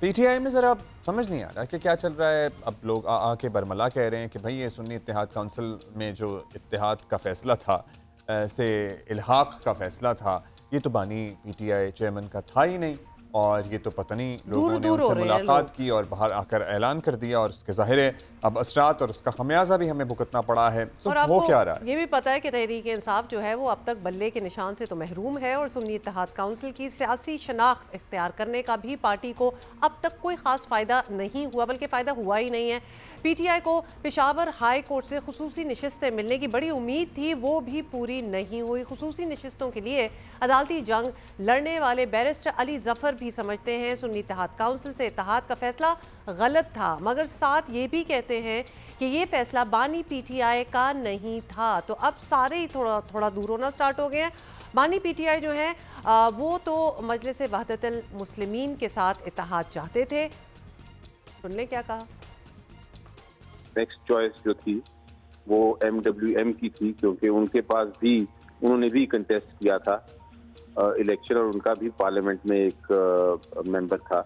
PTI में ज़रा समझ नहीं आ रहा कि क्या चल रहा है। अब लोग आके बरमला कह रहे हैं कि भाई ये सुन्नी इत्तेहाद काउंसिल में जो इत्तेहाद का फैसला था, से इल्हाक का फैसला था, ये तो बानी पीटीआई चेयरमैन का था ही नहीं। और ये तो पता नहीं दूर लोगों ने दूर हो उनसे रहे हैं मुलाकात लोग। की और बाहर आकर ऐलान कर दिया, और उसके ज़ाहिर है अब असरात और उसका खमियाजा भी हमें भुगतना पड़ा है। तो और हो आपको क्या रहा है? ये भी पता है कि तहरीक इंसाफ जो है वो अब तक बल्ले के निशान से तो महरूम है, और सुन्नी इत्तेहाद काउंसिल की सियासी शनाख्त इख्तियार करने का भी पार्टी को अब तक कोई खास फायदा नहीं हुआ, बल्कि फायदा हुआ ही नहीं है। पीटीआई को पेशावर हाई कोर्ट से खुसूसी नशिस्तें मिलने की बड़ी उम्मीद थी, वो भी पूरी नहीं हुई। खुसूसी नशिस्तों के लिए अदालती जंग लड़ने वाले बैरिस्टर अली जफर भी समझते हैं सुन्नी इत्तेहाद काउंसिल से इत्तेहाद का फैसला गलत था, मगर साथ ये भी कहते हैं कि ये फैसला बानी पीटीआई का नहीं था। तो अब सारे ही थोड़ा थोड़ा दूर होना स्टार्ट हो गए हैं। बानी पीटीआई जो है वो तो मजलिस वहदतुल मुस्लिमीन के साथ इत्तेहाद चाहते थे। सुन ले क्या कहा। नेक्स्ट चॉइस जो थी वो MWM की थी, क्योंकि उनके पास भी उन्होंने भी कंटेस्ट किया था इलेक्शन, और उनका भी पार्लियामेंट में एक मेंबर था।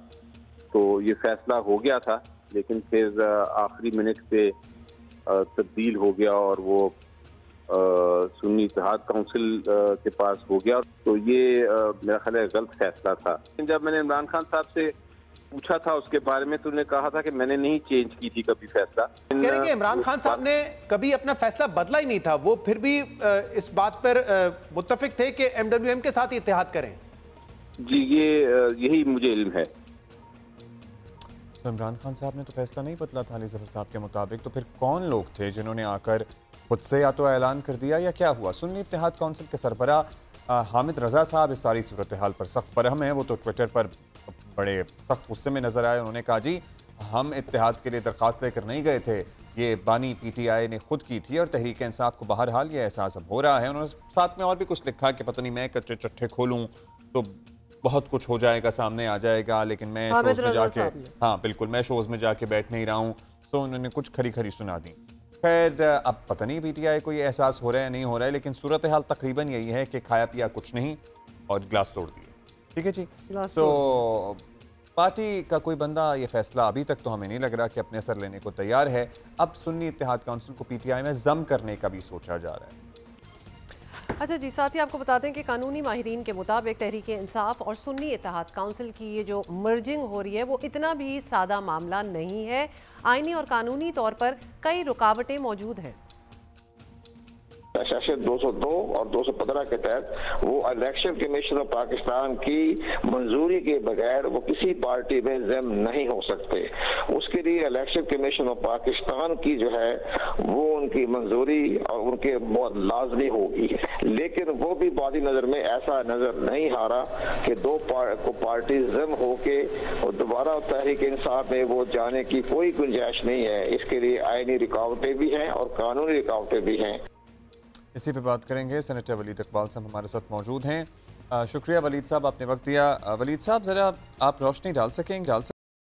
तो ये फैसला हो गया था, लेकिन फिर आखिरी मिनट पे तब्दील हो गया और वो सुन्नी इत्तेहाद काउंसिल के पास हो गया। तो ये मेरा ख्याल है गलत फैसला था। जब मैंने इमरान खान साहब से पूछा था उसके बारे में, तो उन्होंने कहा था कि मैंने नहीं चेंज की थी कभी फैसला। कह रहे हैं कि इमरान खान साहब ने कभी अपना फैसला बदला ही नहीं था, वो फिर भी इस बात पर मुत्तफिक थे कि MWM के साथ इत्तेहाद करें। जी, ये यही मुझे इल्म है। तो इमरान खान साहब ने तो फैसला नहीं बदला था अली जफर साहब के मुताबिक। तो फिर कौन लोग थे जिन्होंने आकर खुद से या तो ऐलान कर दिया या क्या हुआ? सुन्नी इत्तेहाद काउंसिल के सरबरा हामिद रजा साहब इस सारी सूरत हाल पर सख्त बरहम है। वो तो ट्विटर पर बड़े सख्त गुस्से में नजर आए। उन्होंने कहा जी हम इत्तेहाद के लिए दरख्वास्त लेकर नहीं गए थे, ये बानी पीटीआई ने खुद की थी और तहरीक इंसाफ को बहरहाल ये एहसास अब हो रहा है। उन्होंने साथ में और भी कुछ लिखा कि पता नहीं मैं कच्चे चट्टे खोलूँ तो बहुत कुछ हो जाएगा, सामने आ जाएगा, लेकिन मैं शोज़ में जाके, हाँ बिल्कुल, मैं शोज़ में जाके बैठ नहीं रहा हूँ। तो उन्होंने कुछ खरी खरी सुना दी। खैर अब पता नहीं पीटीआई को ये एहसास हो रहा है नहीं हो रहा है, लेकिन सूरत हाल तकरीबन यही है कि खाया पिया कुछ नहीं और गिलास तोड़ दिए। ठीक है जी। तो पार्टी का कोई बंदा ये फैसला अभी तक तो हमें नहीं लग रहा कि अपने असर लेने को तैयार है। अब सुन्नी इत्तेहाद काउंसिल को पीटीआई में जम करने का भी सोचा जा रहा है। अच्छा जी, साथ ही आपको बता दें कि कानूनी माहिरीन के मुताबिक तहरीक इंसाफ और सुन्नी इत्तेहाद काउंसिल की ये जो मर्जिंग हो रही है वो इतना भी सादा मामला नहीं है। आईनी और कानूनी तौर पर कई रुकावटें मौजूद हैं। सेक्शन 202 और 215 के तहत वो इलेक्शन कमीशन ऑफ पाकिस्तान की मंजूरी के बगैर वो किसी पार्टी में ज़िम नहीं हो सकते। उसके लिए इलेक्शन कमीशन ऑफ पाकिस्तान की जो है वो उनकी मंजूरी और उनके बहुत लाजमी होगी। लेकिन वो भी बादी नज़र में ऐसा नज़र नहीं आ रहा कि दो पार्टी ज़िम होके और दोबारा तहरीक इंसाफ में वो जाने की कोई गुंजाइश नहीं है। इसके लिए आईनी रुकावटें भी हैं और कानूनी रुकावटें भी हैं। इसी पे बात करेंगे। सेनेटर वलीद इकबाल साहब हमारे साथ मौजूद हैं। शुक्रिया वलीद साहब, आपने वक्त दिया। वलीद साहब ज़रा आप रोशनी डाल सकेंगे?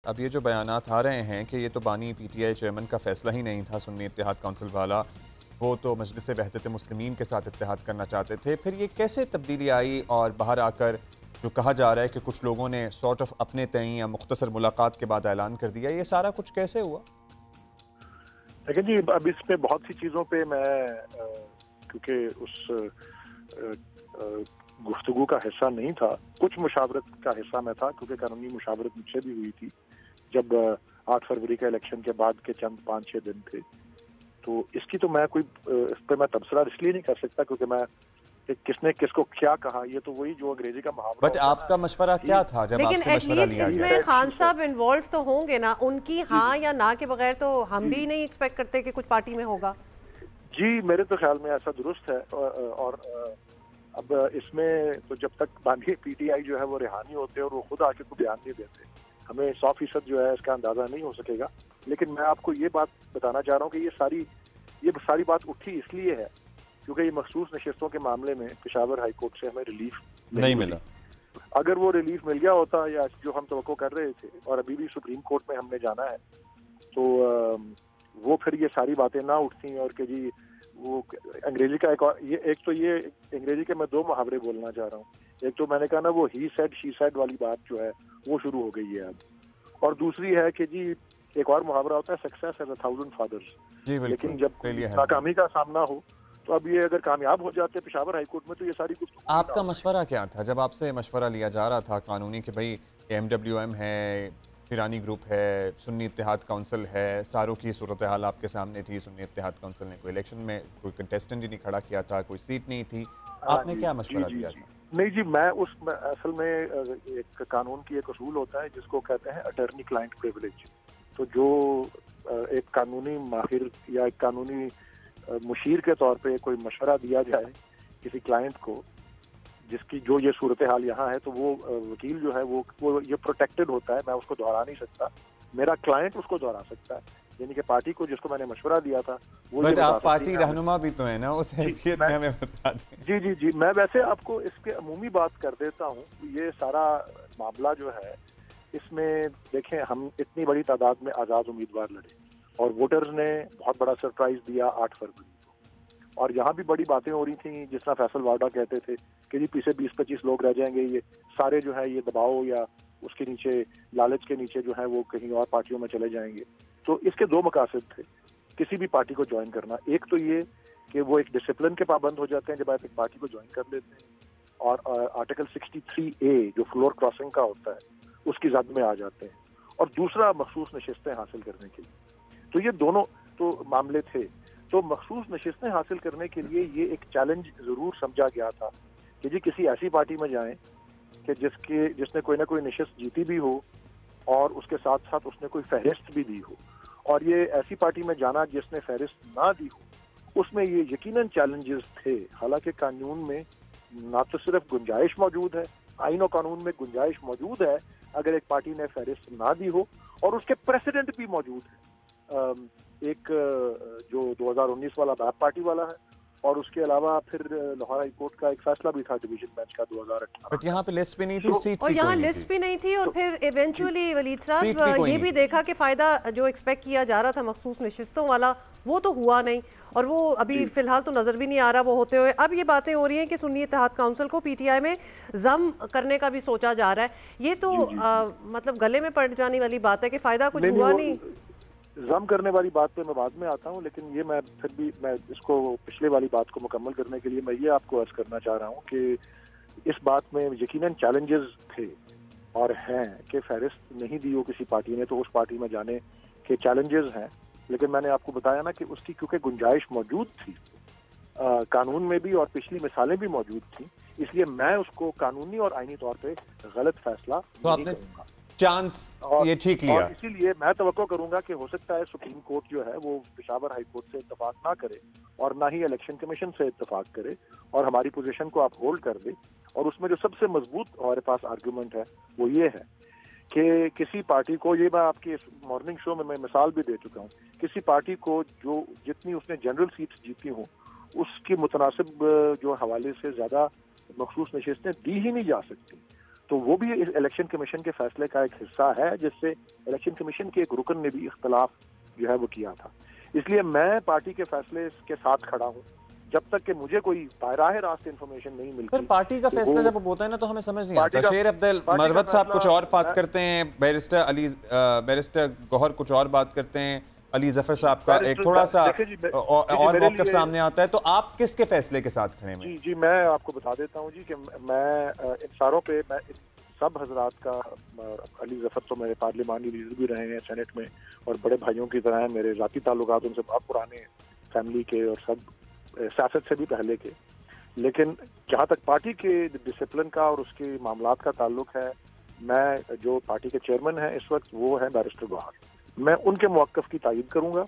अब ये जो बयानात आ रहे हैं कि ये तो बानी पीटीआई चेयरमैन का फैसला ही नहीं था, सुन्नी इत्तेहाद काउंसिल वाला, वो तो मजलिस वहदत मुस्लिमीन के साथ इत्तेहाद करना चाहते थे, फिर ये कैसे तब्दीली आई? और बाहर आकर जो कहा जा रहा है कि कुछ लोगों ने सॉर्ट ऑफ अपने तय या मुख्तसर मुलाकात के बाद ऐलान कर दिया, ये सारा कुछ कैसे हुआ? देखिए जी, अब इस पे बहुत सी चीज़ों पे मैं क्योंकि उस गुफ्तगू का हिस्सा नहीं था, कुछ मुशावरत का हिस्सा मैं था, क्योंकि कानूनी मुशावरत मुझसे भी हुई थी जब 8 फरवरी का इलेक्शन के बाद के चंद 5-6 दिन थे। तो इसकी तो मैं कोई इस पर मैं तबसरा इसलिए नहीं कर सकता क्योंकि मैं किसने किसको क्या कहा, ये तो वही जो अंग्रेजी का मुहावरा। बट आपका मशवरा क्या था जब आपसे मशवरा लिया गया? इसमें खान साहब इन्वॉल्व तो होंगे ना, उनकी हाँ या ना के बगैर तो हम भी नहीं एक्सपेक्ट करते कि कुछ पार्टी में होगा। जी, मेरे तो ख्याल में ऐसा दुरुस्त है। और अब इसमें तो जब तक बानी पीटीआई जो है वो रिहानी होते हैं और वो खुद आके को बयान नहीं देते, हमें 100% जो है इसका अंदाजा नहीं हो सकेगा। लेकिन मैं आपको ये बात बताना चाह रहा हूँ कि ये सारी बात उठी इसलिए है क्योंकि ये मखसूस नशिस्तों के मामले में पेशावर हाई कोर्ट से हमें रिलीफ नहीं मिला। अगर वो रिलीफ मिल गया होता या जो हम तवक्को कर रहे थे और अभी भी सुप्रीम कोर्ट में हमने जाना है, तो वो फिर ये सारी बातें ना उठती और कि जी वो अंग्रेजी का एक तो ये अंग्रेजी के मैं 2 मुहावरे बोलना चाह रहा हूँ। एक तो मैंने कहा ना वो ही सेड शी सेड वाली बात जो है वो शुरू हो गई है अब, और दूसरी है कि जी एक और मुहावरा होता है, सक्सेस हैज 1000 फादर्स। जी बिल्कुल। लेकिन जब नाकामी का सामना हो तो अब ये अगर कामयाब हो जाते पेशावर हाईकोर्ट में तो ये सारी गुफ्तगू आपका मशवरा क्या था जब आपसे मशवरा लिया जा रहा था कानूनी कि भाई MWM है, ईरानी ग्रुप है, सुन्नी इत्तेहाद काउंसिल है, सारों की सूरत हाल आपके सामने थी, सुन्नी इत्तेहाद काउंसिल ने कोई इलेक्शन में कोई कंटेस्टेंट ही नहीं खड़ा किया था, कोई सीट नहीं थी, आपने क्या मशवरा दिया था? नहीं जी, मैं असल में एक कानून की एक असूल होता है जिसको कहते हैं अटर्नी क्लाइंट प्रिविलेज। तो जो एक कानूनी माहिर या एक कानूनी मुशीर के तौर पे कोई मशवरा दिया जाए किसी क्लाइंट को जिसकी जो ये सूरत हाल यहाँ है, तो वो वकील जो है वो ये प्रोटेक्टेड होता है, मैं उसको दोहरा नहीं सकता, मेरा क्लाइंट उसको दोहरा सकता है, यानी कि पार्टी को जिसको मैंने मशवरा दिया था वो। बट आप पार्टी रहनुमा भी तो है ना, उस हैसियत में हमें बता दें। जी, मैं वैसे आपको इसके अमूमी बात कर देता हूँ। ये सारा मामला जो है इसमें देखें, हम इतनी बड़ी तादाद में आज़ाद उम्मीदवार लड़े और वोटर्स ने बहुत बड़ा सरप्राइज दिया 8 फरवरी को, और यहाँ भी बड़ी बातें हो रही थी, जिस तरह फैसल वाडा कहते थे कि जी पीछे 20-25 लोग रह जाएंगे, ये सारे जो है ये दबाव या उसके नीचे लालच के नीचे जो है वो कहीं और पार्टियों में चले जाएंगे। तो इसके दो मकासद थे किसी भी पार्टी को ज्वाइन करना। एक तो ये कि वो एक डिसिप्लिन के पाबंद हो जाते हैं जब आप एक पार्टी को ज्वाइन कर लेते हैं, और आर्टिकल 63A जो फ्लोर क्रॉसिंग का होता है उसकी जद में आ जाते हैं, और दूसरा मखसूस नशिस्तें हासिल करने के लिए। तो ये दोनों तो मामले थे। तो मखसूस नशिस्तें हासिल करने के लिए ये एक चैलेंज जरूर समझा गया था कि जी किसी ऐसी पार्टी में जाएं कि जिसने कोई ना कोई नशिस्त जीती भी हो और उसके साथ साथ उसने कोई फहरिस्त भी दी हो, और ये ऐसी पार्टी में जाना जिसने फहरिस्त ना दी हो, उसमें ये यकीनन चैलेंजेस थे। हालांकि कानून में ना तो सिर्फ गुंजाइश मौजूद है, आईन और कानून में गुंजाइश मौजूद है अगर एक पार्टी ने फहरिस्त ना दी हो, और उसके प्रेसिडेंट भी मौजूद है। एक जो 2019 वाला बैप पार्टी वाला है, और उसके अलावा फिर लाहौर हाई कोर्ट का एक फैसला भी था डिवीजन बेंच का 2018। बट यहाँ पे लिस्ट भी नहीं थी, सीट और यहाँ लिस्ट भी नहीं थी, और फिर इवेंचुअली वलीद साहब ये भी देखा कि फायदा जो एक्सपेक्ट किया जा रहा था मखसूस नशिस्तों वाला वो तो हुआ नहीं, और वो अभी फिलहाल तो नजर भी नहीं आ रहा वो होते हुए। अब ये बातें हो रही हैं कि सुन्नी इत्तेहाद काउंसिल को PTI में जम करने का भी सोचा जा रहा है। ये तो मतलब गले में पड़ जाने वाली बात है कि फायदा कुछ हुआ नहीं। जम करने वाली बात पे मैं बाद में आता हूँ, लेकिन ये मैं फिर भी मैं इसको पिछले वाली बात को मुकम्मल करने के लिए मैं ये आपको अर्ज करना चाह रहा हूँ कि इस बात में यकीनन चैलेंजेस थे और हैं कि फहरिस्त नहीं दी हो किसी पार्टी ने तो उस पार्टी में जाने के चैलेंजेस हैं। लेकिन मैंने आपको बताया ना कि उसकी क्योंकि गुंजाइश मौजूद थी कानून में भी और पिछली मिसालें भी मौजूद थी, इसलिए मैं उसको कानूनी और आईनी तौर पे गलत फैसला नहीं करूंगा। चांस ये ठीक लिया, और इसीलिए मैं तवक्को करूंगा कि हो सकता है सुप्रीम कोर्ट जो है वो पेशावर हाई कोर्ट से इत्तेफाक ना करे और ना ही इलेक्शन कमीशन से इत्तेफाक करे और हमारी पोजीशन को आप होल्ड कर दे। और उसमें जो सबसे मजबूत हमारे पास आर्गुमेंट है वो ये है कि किसी पार्टी को, ये मैं आपकी इस मॉर्निंग शो में मैं मिसाल भी दे चुका हूँ, किसी पार्टी को जो जितनी उसने जनरल सीट्स जीती हों उसकी मुतनासिब जो हवाले से ज्यादा मखसूस नशिस्तें दी ही नहीं जा सकती। तो वो भी इस इलेक्शन कमीशन के फैसले का एक हिस्सा है जिससे इलेक्शन कमीशन के एक रुकन ने भी इख्तलाफ जो है वो किया था। इसलिए मैं पार्टी के फैसले के साथ खड़ा हूँ जब तक कि मुझे कोई राह रास्ते इंफॉर्मेशन नहीं मिलती। पर पार्टी का फैसला जब होता है ना तो हमें समझ नहीं आता। शेर अफजल मरवत साहब कुछ और बात करते हैं, बैरिस्टर गौहर कुछ और बात करते हैं, अली जफर साहब का एक थोड़ा सा और मौक़िफ़ सामने आता है। तो आप किसके फैसले के साथ खड़े हैं? जी मैं आपको बता देता हूँ जी कि मैं इन सारों पे मैं सब हजरात का, अली जफर तो मेरे पार्लिमानी लीडर भी रहे हैं सेनेट में और बड़े भाइयों की तरह हैं, मेरे ज़ाती ताल्लुकात उनसे बहुत पुराने फैमिली के और सब सियासत से भी पहले के। लेकिन जहाँ तक पार्टी के डिसिप्लिन का और उसके मामलात का ताल्लुक है, मैं जो पार्टी के चेयरमैन हैं इस वक्त वो है बैरिस्टर गौहर, मैं उनके मौक़िफ़ की तायीद करूंगा।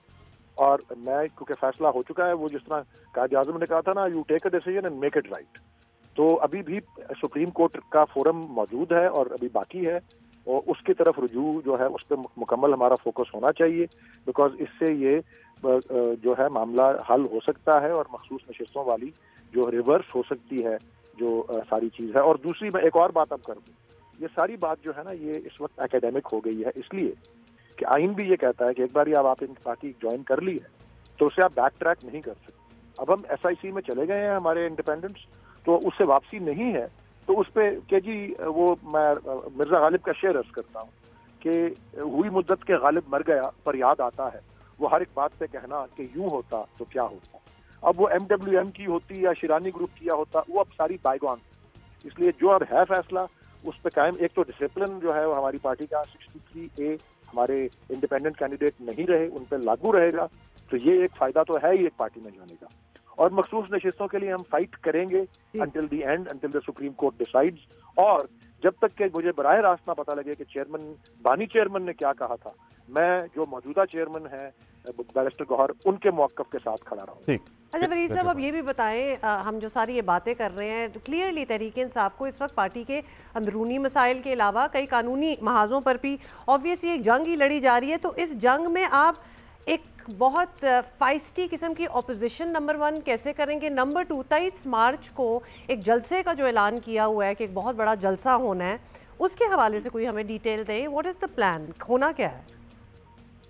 और मैं क्योंकि फैसला हो चुका है, वो जिस तरह कायद आज़म ने कहा था ना, you take a decision and make it right, तो अभी भी सुप्रीम कोर्ट का फोरम मौजूद है और अभी बाकी है और उसकी तरफ रुजू जो है उस पर मुकम्मल हमारा फोकस होना चाहिए, बिकॉज इससे ये जो है मामला हल हो सकता है और मखसूस नशिस्तों वाली जो रिवर्स हो सकती है जो सारी चीज़ है। और दूसरी मैं एक और बात अब कर दूँ, ये सारी बात जो है ना ये इस वक्त एकेडमिक हो गई है, इसलिए कि आइन भी ये कहता है कि एक बार आप इन पार्टी ज्वाइन कर ली है तो उसे आप बैक ट्रैक नहीं कर सकते। अब हम SIC में चले गए हैं हमारे इंडिपेंडेंट्स, तो उससे वापसी नहीं है, तो उस पर के जी वो मैं मिर्जा गालिब का शेयर अर्ज करता हूँ कि हुई मुद्दत के गालिब मर गया पर याद आता है, वो हर एक बात पे कहना कि यूं होता तो क्या होता। अब वो MWM की होती या शिरानी ग्रुप किया होता, वो अब सारी बायगॉन। इसलिए जो अब है फैसला उस पर कायम, एक तो डिसिप्लिन जो है वो हमारी पार्टी का 63A हमारे इंडिपेंडेंट कैंडिडेट नहीं रहे, उन पर लागू रहेगा, तो ये एक फायदा तो है ही एक पार्टी में जाने का। और मखसूस नशिस्तों के लिए हम फाइट करेंगे until the end, until the supreme court decides. और जब तक कि मुझे बराह रास्त ना पता लगे कि चेयरमैन, बानी चेयरमैन ने क्या कहा था, मैं जो मौजूदा चेयरमैन है बैरिस्टर गौहर, उनके मौक़िफ़ के साथ खड़ा रहूँ। अच्छा वरीद साहब, अब ये भी बताएं, हम जो सारी ये बातें कर रहे हैं, तो क्लियरली तहरीक इंसाफ को इस वक्त पार्टी के अंदरूनी मसाइल के अलावा कई कानूनी महाजों पर भी ऑब्वियसली एक जंग ही लड़ी जा रही है। तो इस जंग में आप एक बहुत फाइस्टी किस्म की ऑपोजिशन नंबर 1 कैसे करेंगे? नंबर 2, 23 मार्च को एक जलसे का जो ऐलान किया हुआ है कि एक बहुत बड़ा जलसा होना है, उसके हवाले से कोई हमें डिटेल दें, व्हाट इज़ द प्लान, होना क्या है?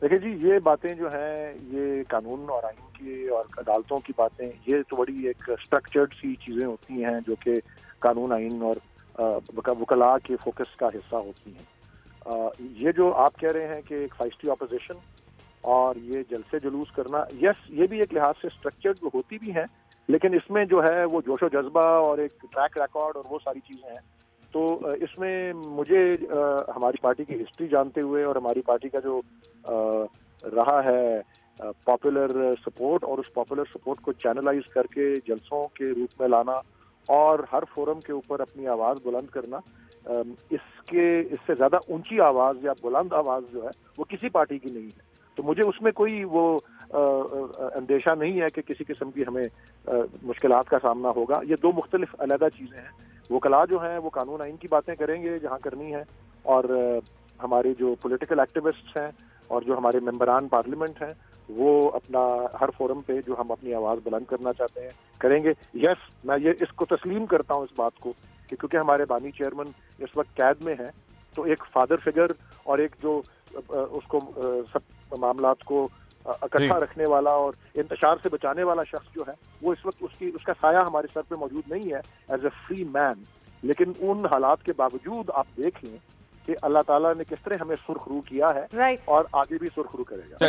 देखिए जी, ये बातें जो हैं, ये कानून और आइन की और अदालतों की बातें, ये तो बड़ी एक स्ट्रक्चर्ड सी चीज़ें होती हैं जो कि कानून, आइन और वकला के फोकस का हिस्सा होती हैं। ये जो आप कह रहे हैं कि एक फाइस्टी ऑपोजिशन और ये जलसे जुलूस करना, यस, ये भी एक लिहाज से स्ट्रक्चर्ड होती भी हैं, लेकिन इसमें जो है वो जोशो जज्बा और एक ट्रैक रिकॉर्ड और वो सारी चीज़ें हैं। तो इसमें मुझे हमारी पार्टी की हिस्ट्री जानते हुए और हमारी पार्टी का जो रहा है पॉपुलर सपोर्ट, और उस पॉपुलर सपोर्ट को चैनलाइज करके जलसों के रूप में लाना और हर फोरम के ऊपर अपनी आवाज़ बुलंद करना, इससे ज़्यादा ऊंची आवाज़ या बुलंद आवाज़ जो है वो किसी पार्टी की नहीं है। तो मुझे उसमें कोई वो अंदेशा नहीं है कि किसी किस्म की हमें मुश्किलात का सामना होगा। ये दो मुख्तलिफ अलहदा चीज़ें हैं। वकला जो हैं वो कानून आइन की बातें करेंगे जहाँ करनी है, और हमारे जो पॉलिटिकल एक्टिविस्ट्स हैं और जो हमारे मेंबरान पार्लियामेंट हैं वो अपना हर फोरम पे जो हम अपनी आवाज़ बुलंद करना चाहते हैं करेंगे। यस, मैं ये इसको तस्लीम करता हूँ इस बात को कि क्योंकि हमारे बानी चेयरमैन इस वक्त कैद में हैं, तो एक फादर फिगर और एक जो उसको सब मामलात को इकट्ठा रखने वाला और इंतशार से बचाने वाला शख्स जो है, वो इस वक्त उसका साया हमारे सर पे मौजूद नहीं है एज ए फ्री मैन। लेकिन उन हालात के बावजूद आप देख लें कि अल्लाह ताला ने किस तरह हमें सुरखरू किया है और आगे भी सुरखरू करेगा।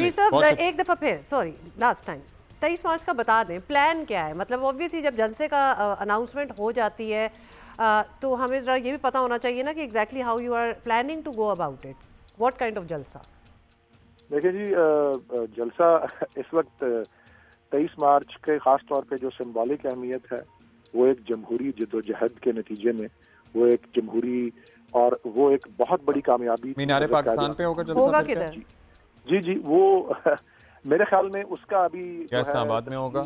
एक दफा फिर, सॉरी लास्ट टाइम, 23 मार्च का बता दें प्लान क्या है? मतलब ऑब्वियसली जब जलसे का अनाउंसमेंट हो जाती है तो हमें जरा ये भी पता होना चाहिए ना कि exactly how you are planning to go about it, what kind of जलसा? देखिए जी, जलसा इस वक्त 23 मार्च के ख़ास तौर पे जो सिंबॉलिक अहमियत है वो एक जमहूरी जद्दोजहद के नतीजे में वो एक जमहूरी और वो एक बहुत बड़ी कामयाबी मीनारे पाकिस्तान पे होगा किधर? जी वो मेरे ख्याल में उसका अभी इस्लामाबाद में होगा,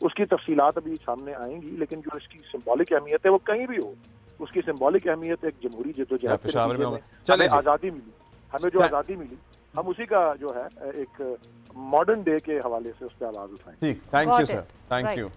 उसकी तफसीलात अभी सामने आएंगी, लेकिन जो इसकी सिंबॉलिक अहमियत है वो कहीं भी हो, उसकी सिंबॉलिक अहमियत एक जमहूरी जद्दोजहद के नतीजे में हमें आज़ादी मिली, हमें जो आज़ादी मिली हम उसी का जो है एक मॉडर्न डे के हवाले से उस पर आवाज़ उठाएं। ठीक, thank you sir, thank you.